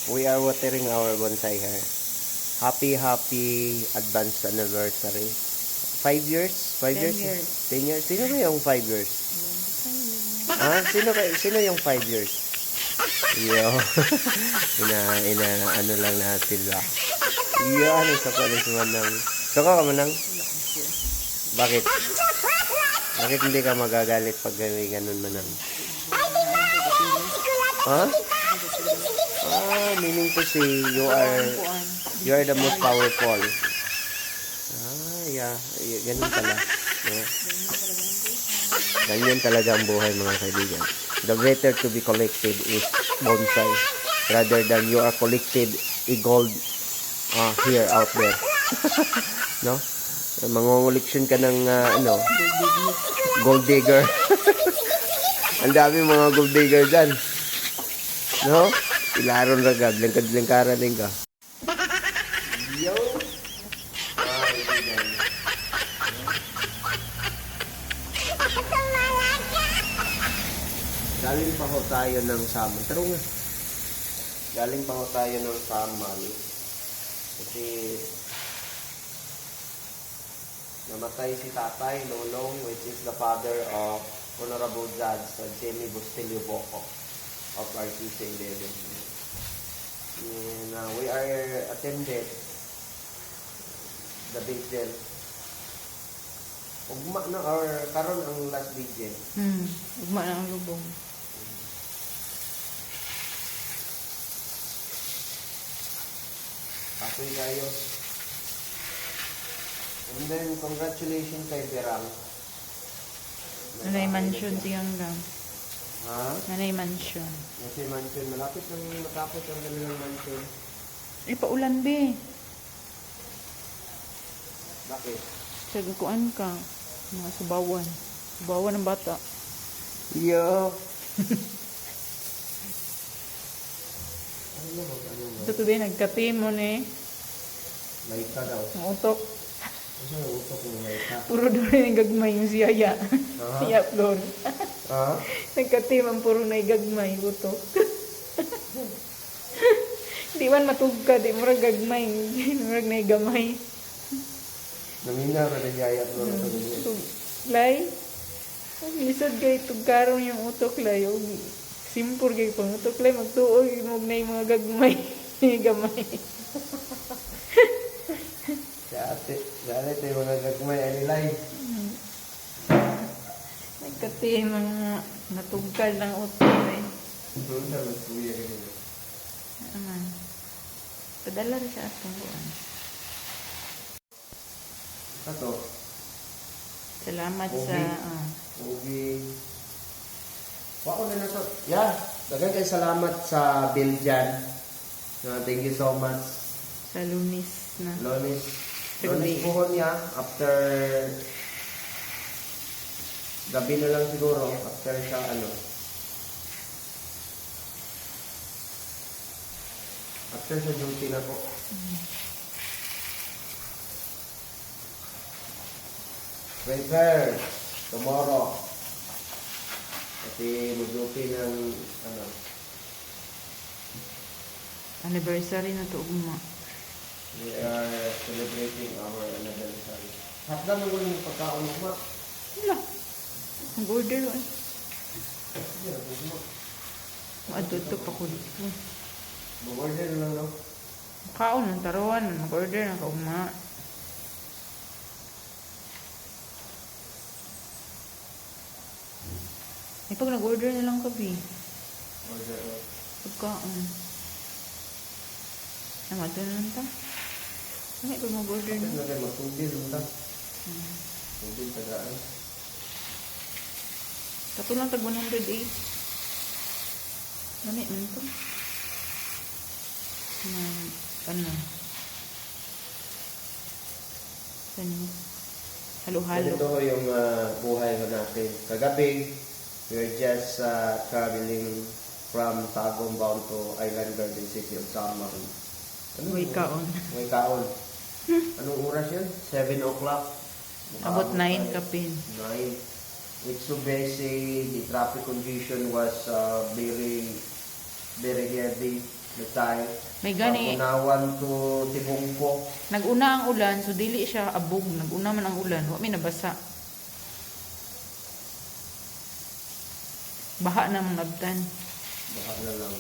We are watering our bonsai here. Happy advanced anniversary. 5 years? 5 10 years? years. 10 years? Sino ba yung 5 years? Ah, sino yung 5 years? Yo. Ano lang natin ba? Yan, isa pa rin sa manang. Saka ka manang? Bakit? Bakit hindi ka magagalit pag may ganun manang? Ha? Ah, meaning to say you are the most powerful. Ah, yeah. Ganun pala. Yeah. Ganyan talaga ang buhay, mga kaibigan. The better to be collected is bonsai rather than you are collected a gold here out there. No? Mangunguliksyon ka ng gold digger. Ang dami mga gold digger dyan. No? Ilaron ragag, lengkad-lengkara din ka. Yo! Galing pa ho tayo ng saman. Taro nga. Galing pa ho tayo ng saman. Kasi namatay si Tatay Lolong, which is the father of Honorable Judge Jimmy Bustilio Boco of RTC 11. And we are attended the vigil. Ugma na or karon ang last vigil. Ugma na ang lubong. Kapoy kayo. And then, congratulations kay Berang. Nanay mansion siyang lang. Ha? Nanay mansion. Kasi mansion, malapit nang matapos ang kanilang mansion. Paulan be. Bakit? Sagkuan ka. Mga subawan. Subawan ng bata. Yo! Ito to be, nagkati mo ni. Laika daw. Ang utok. Kasi yung utok ng laika. Puro doon yung gagmay yung siyaya. Siya flor. Ha? Nagkati man puro na gagmay. Utok. Di man matugka. Di mo gagmay. Murag na gamay. Namina ka na yayat mo na Lay. Lisod kay tugkarong yung utok lay. Simpur kay pang utok lay. Magtuog mo na yung mga gagmay. Gamay. Sa ate yung mga gagmay anilay. Nagkati mga natugkal ng utok lay. Doon na magkuya ka nila. Aman. Padala rin sa atong buwan. Ato. Salamat Ubi. sa... Ubi. Wako na to. Yeah. Dagan kay salamat sa Biljan. Thank you so much. Sa Lunis na. Lonis. Gabi. Lonis puhon niya. After... Gabi na lang siguro. After siya After sa duty na po. Prepare. Tomorrow. Kasi mag-duty ng Anniversary na to ugma. we are celebrating our anniversary. Hatda mo yung pagkaon mo. Wala. Mag-order ay. Maadto pa ko dito. Mag-order na lang, no? Kaon ng taruan. Mag-order na ka ugma. Pag nag-order na lang kabi. Order. Pagkaon. Namadto na lang ta. Ano pag mag-order Ano na? na kayo, matugil mo lang. Tugil tagaan. Kato lang tag 108. Nami man to. Ano? Halo-halo. Ganito ho yung buhay ko natin. Kagabi, we're just traveling from Tagum bound to Island Garden City of Samar. May kaon. May kaon. Anong oras yun? 7 o'clock. About 9 kapin. 9. Which so basically, the traffic condition was very, very heavy. Betay. May gani. Unawan to Tibungko. Nag-una ang ulan, so dili siya abog. Nag-una man ang ulan, wa may nabasa. Baha na mong nabtan. Baka na lang.